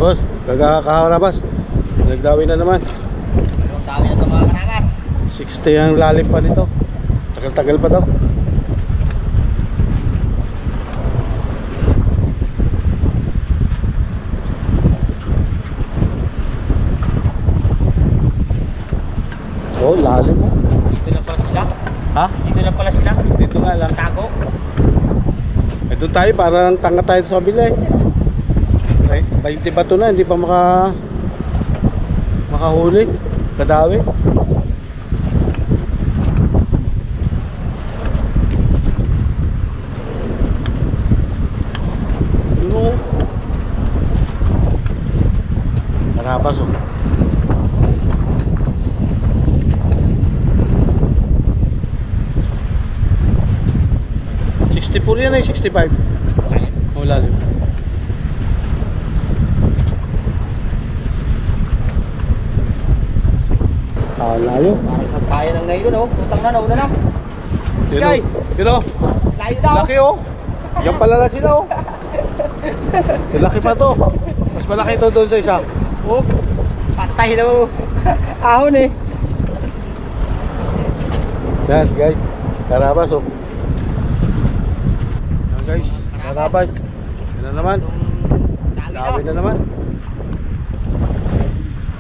boss, kagakaharabas. Nagdawi na naman. Ang dami na ito mga karabas. 60 ang lalim pa nito. Tagal-tagal pa daw. Oh, lalim mo. Dito na pala sila. Ha? Dito na pala sila. Dito nga lang. Tago. Eh, doon tayo, parang tanga tayo sa kabila eh. 20 bato na, hindi pa makahuli. Kadawi. Ano? Karabas oh. $64 yan eh, 65. Oh, lalim. Ah, layo. Parang sampayan ng ngayon oh. Utang na, nauna na. Sky. Pero, Layo daw. laki oh. Yan pala na sila oh. Laki pa to. Mas malaki to doon sa isa. Oh. Patay na mo. Ahon eh. Yan guys, karabas oh. Yan guys, karabas. Yan na naman. Dawi na naman.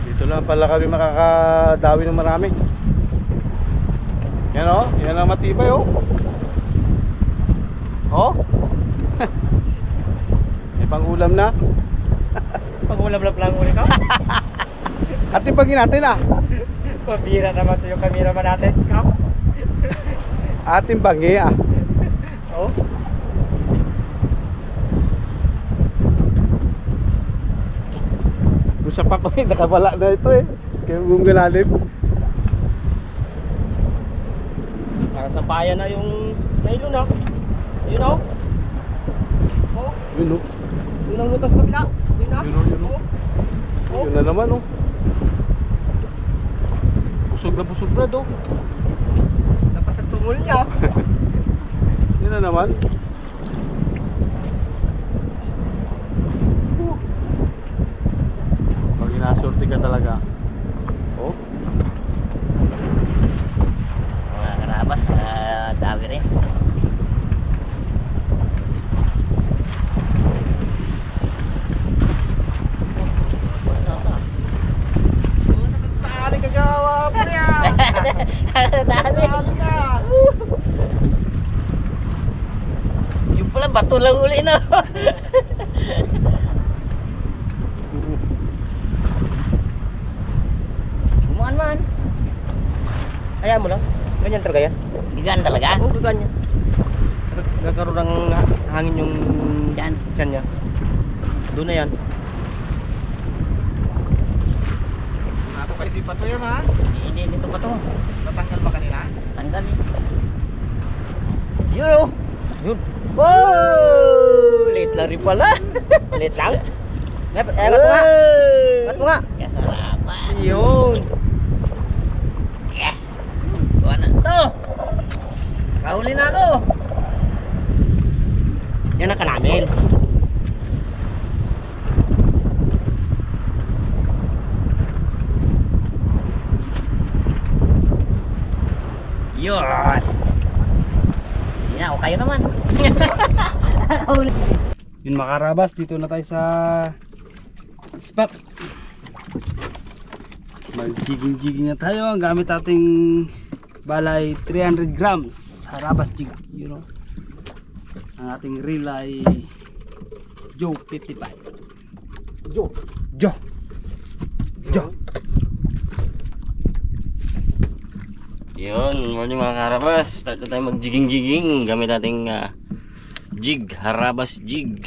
Dito lang pala kami makakadawi ng marami. Yan oh, yan ang matibay oh. Oh. May pang-ulam na. Pag-ulam lang ulit ka. Ating pagin natin ah. Pabira naman ito yung cameraman natin. Ating bangi ah. Oh. Gusto pa ko eh, nakawala na ito eh. Kaya mong galalim. Parang sampayan na yung nylon ah. Yun oh. Oh. Yun oh. Yun ang lutas kabila. Yun ah. Yun oh, yun oh. Oh. Yun na naman oh. Busog na do. Lapas ang tungol niya. Yun na naman. Pag inasorti ka talaga. Oh. Mga karabas, dawi rin. Tali kagawap niya. Tali na. Yung pala bato lang uli na. Gumaan man. Ayan mo lang. Ganyan talaga yan. Ganyan talaga? Oo, ganyan. Nagkaroon ng hangin yung dyan niya. Doon na yan. Nato pa hindi pa to yan ha? Hindi, dito pa to. Natanggal ba kanina? Tanggal eh. Yun oh. Yun. Wow! Late lang rin pala. Late lang? Angat mo nga. Angat mo nga. Kasalamat. Yun. Yes. Kuha na ito. Nakahuli na ako. Yan ang kanamil. Yun. Yan, o kayo naman. Yun mga karabas, dito na tayo sa spot. Mag-jigging na tayo. Ang gamit ating balay 300 grams harabas jig, you know. Ang ating reel ay Joe 55. Joe. Yun, morning mga karabas. Start na tayo mag-jigging gamit ating jig, harabas jig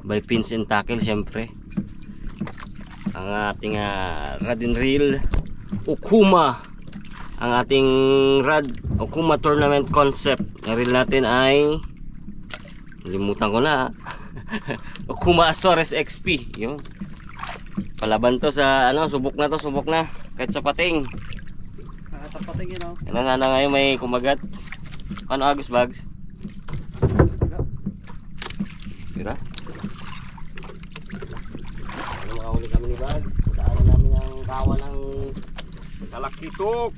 by Pins and Tackle syempre. Ang ating rod and reel Okuma. Ang ating rod Okuma tournament concept. Ang reel natin ay limutan ko na. Okuma Azores XP. Yun. Palaban to sa subok na kahit sa pating. Tapating yun, oh. Yan sana ngayon may kumagat. Paano agos bags? Tira. Nakahuli kami ni Bags. Daanan namin ang kawa ng talakitok.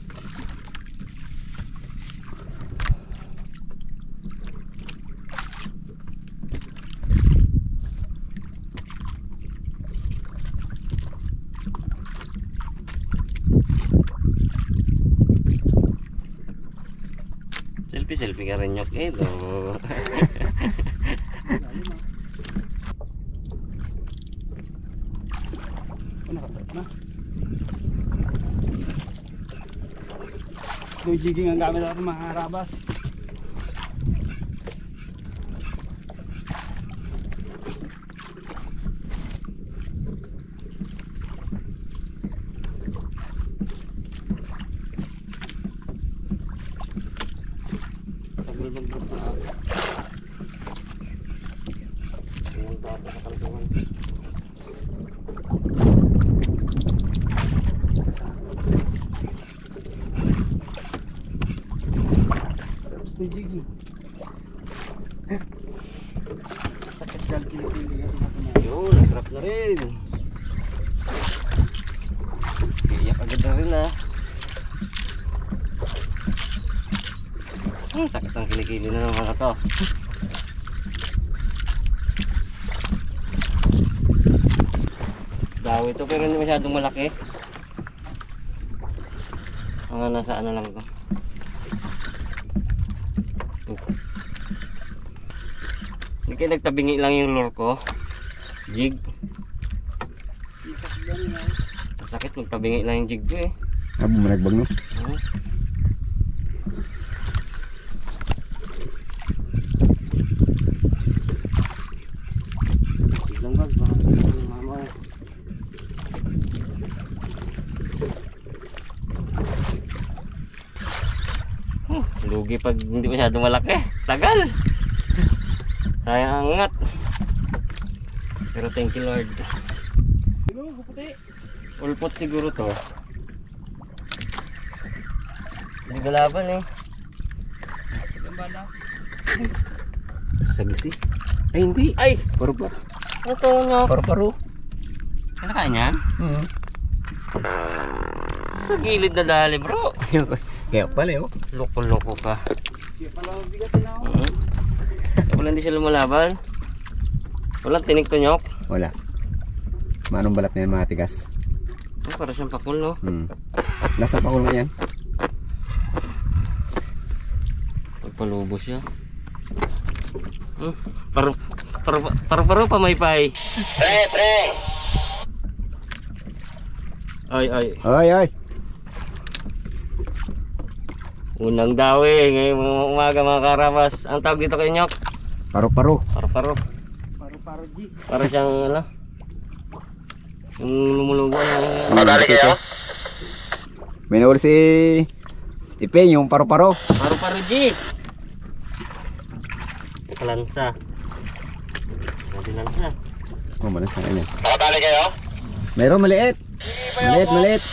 Selfie ka rin nyok ito. Na. Slow jigging ang gamit natin mga karabas. Tagal mag-drop na ako. Ayan pa ako sa kantungan. Slow jigging. Sakit dyan pili-pili. Yun, nag-drop na rin. Iyak agad na rin ah. Sakit ang kilikili na naman ito. Daw ito pero hindi masyadong malaki. Mga nasa ano lang ito. Hindi kayo nagtabingi lang yung lure ko. Jig. Ang sakit magtabingi lang yung jig ko eh. Bumalagbag no? Biglang bag, baka yung mama eh. Lugi pag hindi masyadong malaki. Tagal. Sayang ang angat. Pero thank you Lord. Hello, puputi. Ulpot siguro to. Hindi galaban eh. Gambala. Sagisi. Ay hindi. Ay! Paru-paro. Ano to nyo? Paru-paro. Kinakain yan? Sa gilid na dali bro. Kaya pala oh. Loko-loko ka. Kaya pala mabigatin ako. Kaya pala hindi siya lumalaban. Walang tinig to nyok. Wala. Manong balat na yan mga tigas. Para siyang pakul no. Nasa pakul nga yan. Pagpalubo siya. Paru pamaypay. Pre! Ay. Ay. Unang dawi ngayong umaga mga karabas. Ang tawag dito kay nyok? Paru-paro. Paru. Paro-paro G. Para siyang ano? Yung lumulubo ng Madali kayo? May nahuli si Ipeng yung paru-paro. Paru G. Kalansa. Lansa. Oh, malas na yan. Nakadali kayo? Mayroon maliit. Maliit.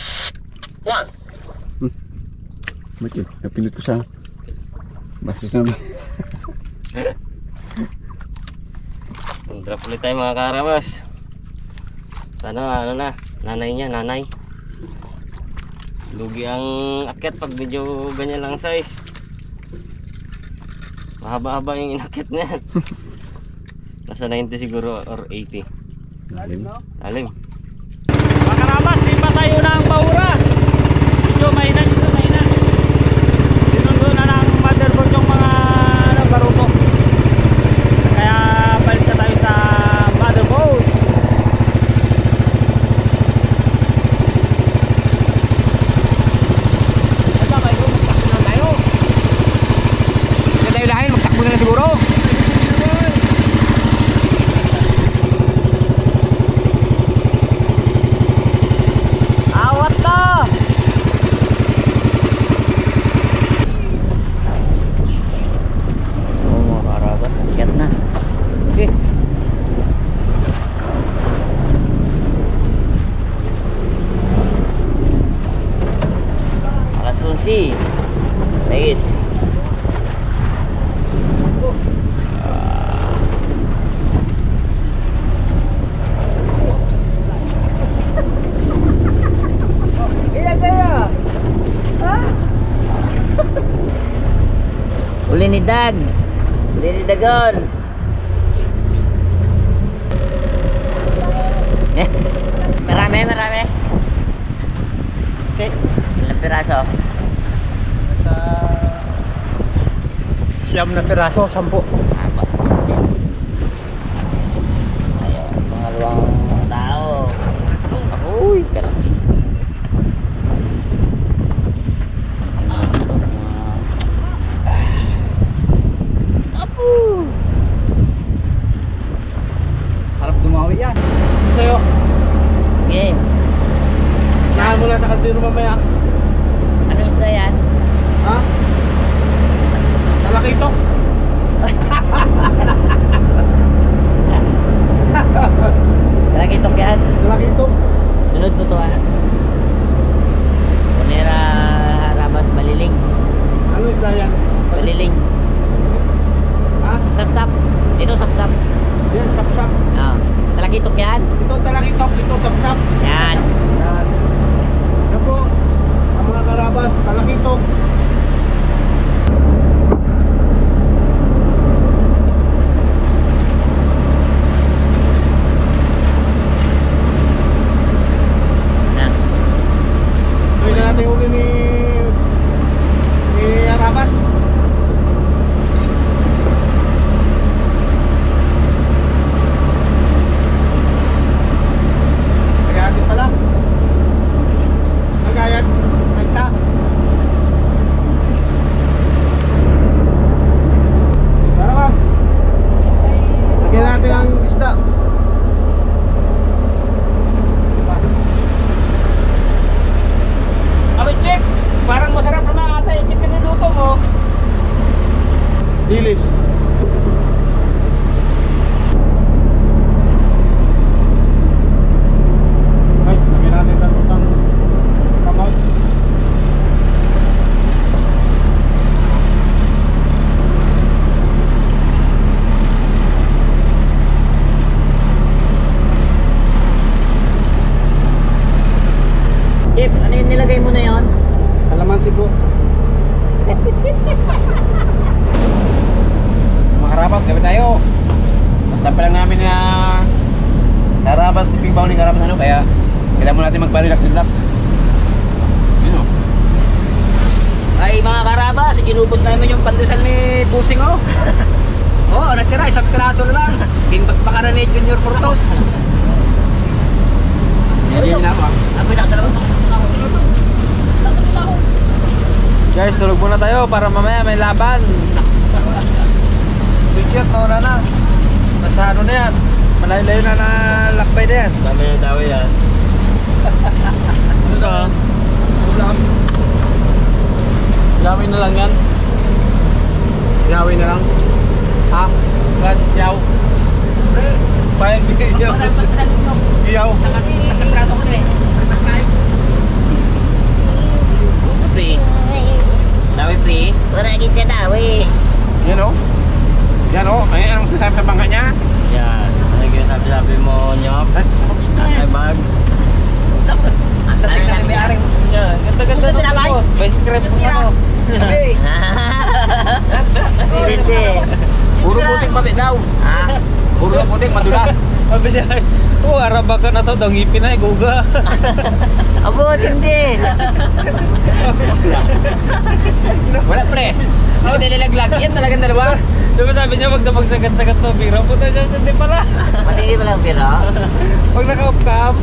One. Ba't yun? Napindot ko sa bastos na. Drop ulit tayo mga karabas. Sana ano na, nanay. Lugi ang akyat pag medyo ganyan lang size. Mahaba-haba yung inakyat niya. Nasa 90 siguro or 80. Lalim. Alim. Mga karabas, di pa tayo ng Baura. Medyo mahina. Sinundo na ng motherboard yung mga baruto. Kaya balik na tayo sa motherboard. Magtakbo na siguro. Awat na! Maninidag. Maninidagon. Marami. Okay. Ilang piraso? Sa siyam na piraso, 10. Apa? Ayun, pangalawang tao. Uy, karami. Sarap dumawi yan. Sa'yo, Okay. nahan mo lang sa kaldero mamaya. Ano isda yan? Ha? Malaki ito. Lagi itok yan. Malaki ito. Sunod mo to ha. Panera harabas baliling. Ano isda yan? Baliling. Ha? Sap-sap. Dito sap-sap. Yan, sap-sap. Ah. Lagi itok yan. Ito talakitok, ito sap-sap. Yan. Yan. Yan po, ang mga karabas, talakitok. Yan. Tuloy na natin huli ni Arabas. Nagayatin pala. Nagayat. Nagta. Tara ba? Lagyan natin ang isda. Abay, Chip! Parang masarap naman ata yung Chip niluluto mo. Dilis. Guys, lagyan natin ng kamot. Chip, ano yung nilagay mo na yon? Kalamansi po. Mga karabas, gabi tayo. Basta pa lang namin na karabas, tiping bawling karabas ano, kaya kailangan mo natin mag-relax. Yun o. Ay mga karabas, inubos namin yung pandesal ni Busing oh. Oh, natira isang piraso na lang. Baka na ni Junior Cortos. Hindi na ako. Ako nakadalawang ako. Guys, tulog muna tayo para mamaya may laban. Bigyan, nauna na. Nasa ano na yan. Malayo-layo na lakbay na yan. Dami na daw yan. Ano ka? Ulam. Gawin na lang yan. Gawin na lang. Ha? Brad, yaw. Bayang yaw. Yaw. Nagkatrato ko din. Pre. Dawi pre. Wala kita dawi. Yan o. Yan o. Ay, anong sinasabi sa bangka niya? Yan. Ano yung sabi mo nyok? Ay bags. Ang dating na may aring. Yan. Ganda-ganda mo. May script mo ano. Hindi. Puro putik pati daw. Ha? Puro putik, madulas. Sabi niya, araba ka na to, daw ngipin na, guga. Abo, hindi. Wala pre. Hindi ko nilalaglag. Yan talagang dalawa. Diba sabi niya, wag na magsagat-sagat to, biro. Puta niya, hindi pala. Matindi pa lang pira. Pag naka-up-cam,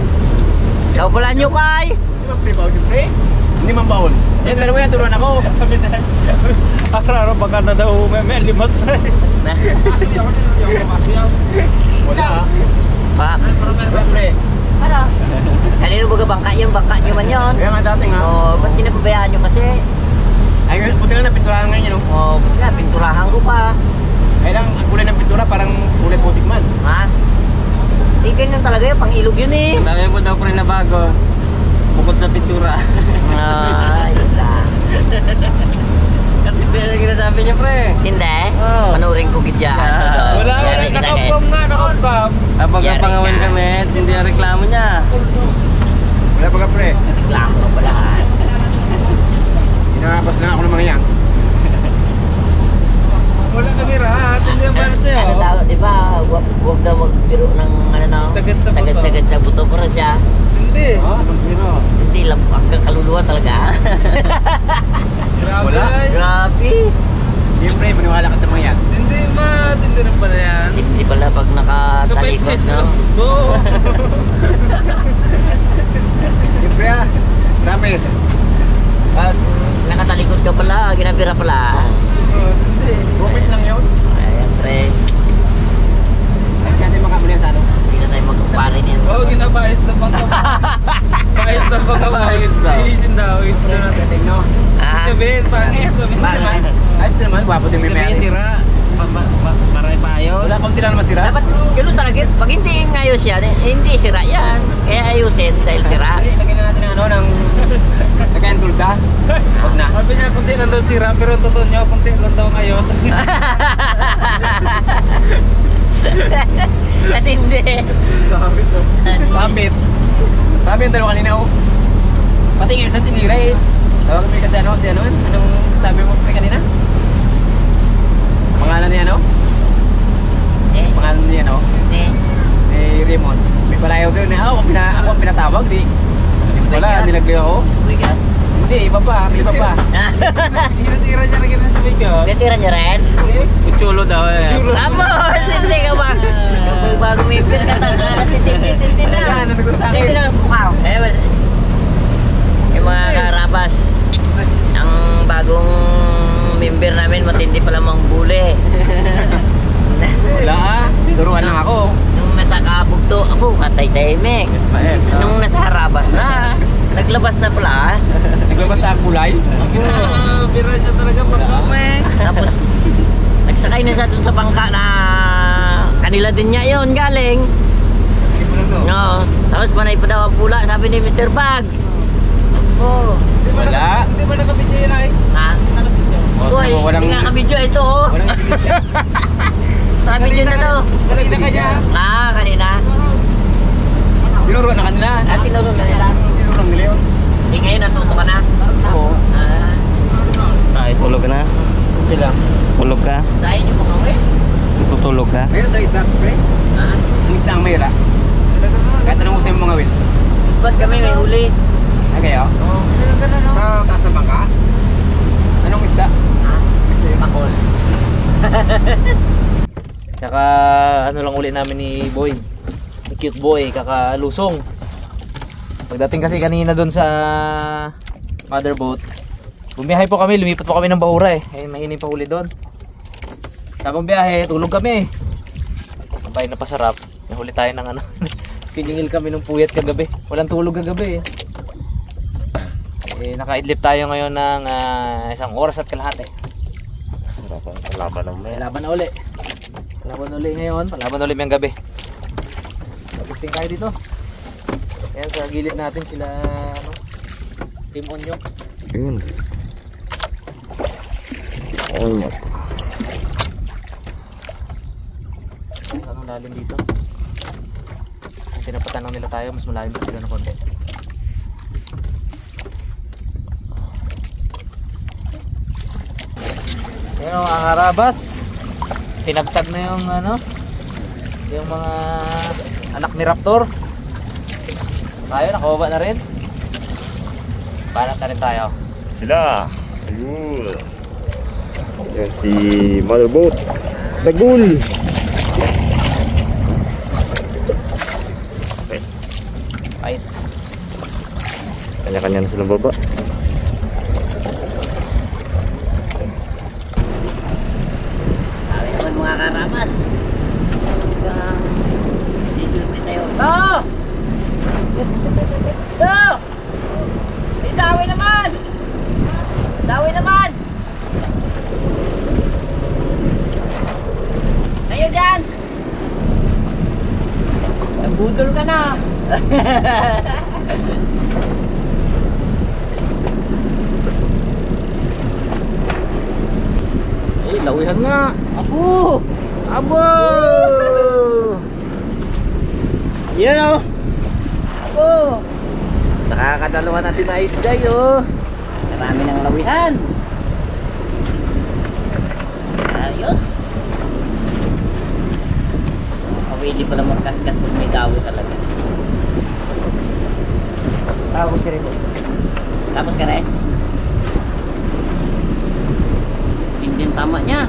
Ikaw pala nyo kay. Hindi man pre, bawal yung pre. Hindi man bawal. Yan dalawa yan, turuan ako. sabi niya, araba ka na daw, may limas na. Wala ha. Pa. Pre. Ano? Kanino ba bangka yung bangka nyo man yun? Kaya nga dating ha. Oh, ba't kinapabayaan nyo kasi? Ay, puti nga na pinturahan ngayon yun. Oh, ba't nga, pinturahan ko pa. Kailang ang kulay ng pintura parang kulay putik man. Ha? Di ganyan talaga yun, pang ilog yun eh. Dami mo daw pre na bago. Bukod sa pintura. Ah, yun lang. Kasi hindi na ginasabi niya pre. Hindi? Oh. Panuring ko gidya. Wala, naka-up-cam nga, naka-up-cam. Kapag Yari napangawin ka. kami, hindi ang reklamo niya. Wala pa ka pre. Lang ko pala. Inapas lang ako ng mga yan. siya. Hindi. Hindi lang hanggang kaluluwa talaga. Grabe. Wala. Grabe. Siyempre, maniwala ka sa mga yan. Hindi matindi rin pala yan. Hindi pala pag nakatalikod, no? Oo. Siyempre promise. Pag nakatalikod ka pala, ginabira pala. Hindi. Comment lang yun. Ayan, pre. Kasi natin makamulihan sa ano. Hindi na tayo magkumpare niyan. Oo, ginabayas na bang bayas na bang Bayas daw. Iisin daw. Iisin na natin. Dating no. Ah, Sabihin, pangit. Pangit. Ayos din naman, wapo din may Sabihin mayari. sira. Para paayos. Wala konti lang naman sira. dapat ganun talaga. Pag hindi ngayos yan, hindi sira yan. Kaya ayusin dahil sira. Lagyan na natin ng ano, ng lagyan tulda. Huwag na. Sabi niya, kunti lang daw sira, pero totoo niya, kunti lang daw ngayos. At hindi. Sabit oh. Sabit. Sabi yung tanong kanina oh. Pati ngayon sa tinira eh. Tawag kami kasi ano, si ano, anong sabi mo pre kanina? Pangalan niya ano? Eh, Pangalan niya ano? eh. Eh, Raymond. May palayaw doon eh. Ako ang pinatawag, di. Wala, nilagay ako. Uy ka. Hindi, iba pa, may iba pa. Tira-tira niya na gano'n sa ka. Natira niya rin? Utsulo daw eh. Tapos, hindi ka ba? Kapag bago may pil ka talaga, tintin na. Yan, nanagot sa Hindi akin. na ang mukha. Yung mga karabas, ang bagong member namin, matindi pala mang buli. Wala ah, turuan lang ako. Nung nasa kabugto, ako katay tahimik. Nung nasa harabas na, naglabas na pala. Naglabas sa kulay. Bira siya talaga pagkame. Tapos, nagsakay na siya dun sa bangka na kanila din niya yun galing. No. Tapos panay pa daw ang pula, sabi ni Mr. Bag. Oh. Wala. Hindi ba nakabidyo yun ay? Ha? Uy, hindi nga kabidyo ito oh. Walang ibigay. Nakabidyo na to. Kanina ka niya. Ah, kanina. Tinuruan na kanila. At tinulong na nila. Tinuruan nila yun. Eh ngayon natuto ka na. Oo. Ah, Ay, tulog ka na. Hindi lang. Tulog ka. dahil yung mga uwi. Tutulog ka. Mayroon tayo isda, pre. Ha? Ang isda ang mayroon. Kahit anong usay mo mga wil. Ba't kami may huli? Ah, kaya? Oo. Sa taas ng bangka? Anong isda? Ha? Pakol. Tsaka ano lang uli namin ni Boy, ni Cute Boy, kakalusong. Pagdating kasi kanina doon sa motherboat, bumiyahe po kami, lumipat po kami ng Bahura eh. Eh mainim pa huli doon. Tapos biyahe, tulog kami. Abay napasarap. Nahuli tayo ng ano. Siningil kami ng puyat kagabi. Walang tulog kagabi eh. Eh nakaidlip tayo ngayon ng 1 oras at kalahati. Laban ng May laban na uli. Laban uli ngayon. Laban uli ngayong gabi. Pagkisting tayo dito. Ayan sa gilid natin sila ano, Team Onyok. Yun. Ayun. Anong lalim dito? Kung tinapatan lang nila tayo, mas malalim pa sila ng konti. Ayan o, ang harabas. Tinagtag na yung ano, yung mga anak ni Raptor. Tayo, nakababa na rin. Banat na rin tayo. Sila. Ayun. Yan si Motherboat. Dagul. Okay. Fight. Kanya-kanya na silang baba. Sabi naman mga karabas. Isulti tayo. To! To! Dawi naman! Dawi naman! Tayo dyan! Nabudol ka na! Eh, lawihan nga. Apo! Abo! Yan o! Apo! Nakakadalawa na si Nice Guy oh. Marami ng lawihan. Ayos. Awili pala magkaskat kung may dawi talaga. tama niya.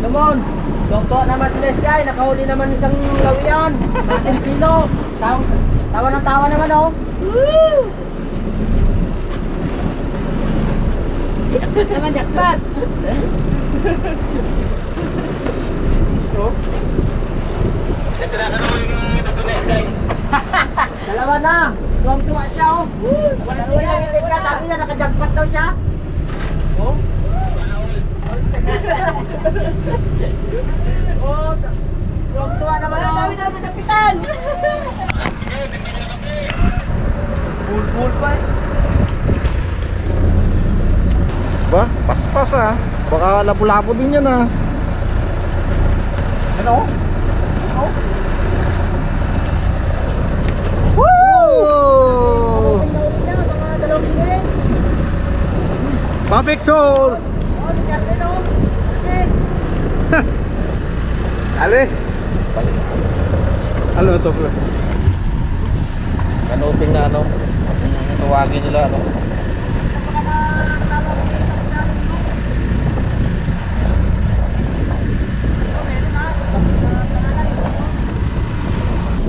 Tumon, tuwa naman si Lesky, nakahuli naman isang lawian. 10 kilo. Tawa ng tawa naman oh. Jackpot naman, jackpot. Dalawa na. Tuwang-tuwa siya oh. Walang tingin ka, sabi niya naka-jackpot daw siya. Oh. Oh, tuwang-tuwa naman oh. Dami na kapitan. Bul-bul pa eh. Ba? Paspas ah. Baka lapu-lapu din yan ah. Ano? Ano? Woo! Pa-picture! Ale? Ano to bro? Kanoting na ano, tawagin nila ano.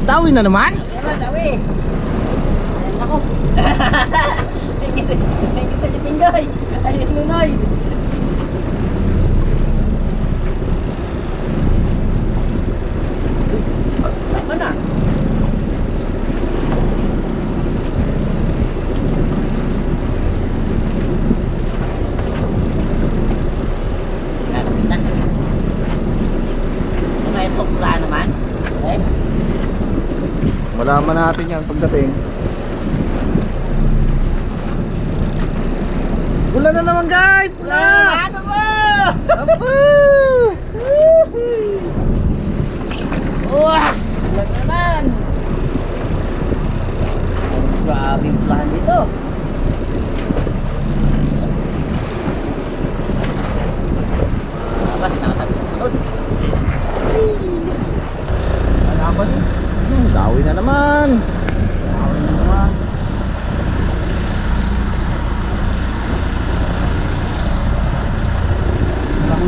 Dawi na naman? Dawi. Ako. Kita si Tinggoy. Ayun nunoy. Tama na. May tukla naman. Eh? Malaman natin yan pagdating. Pula na naman guys! Pula! Ano mo? Apo! Wah! Lang naman. Ang grabing plan dito. Basta nakatabi sa sunod. Alaman yun. Dawi na naman. Dawi na naman.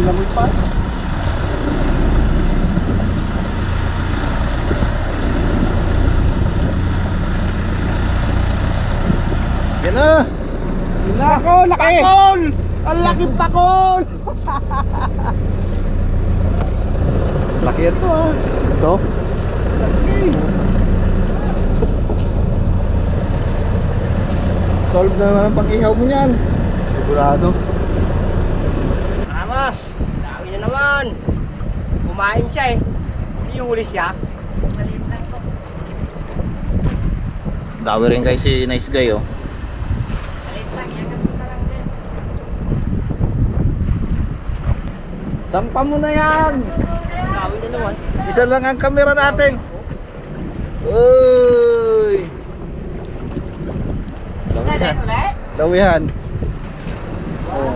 Lamoy pa. Yan na! Pakol! Laki! Pakol! Ang laking pakol! Laki yan to ah. Ito? Solve na naman ang pag-ihaw mo yan. Sigurado. Ramos! Dawi na naman! Kumain siya eh. Iuli siya. Dawi rin guys si Nice Guy oh. Sampa mo na yan! Dawi na naman. Isa lang ang kamera natin. Uy! Dawihan. Dawihan. Oh.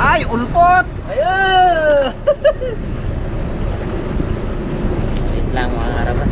Ay, ulpot! Ayun! Wait lang mga karabas.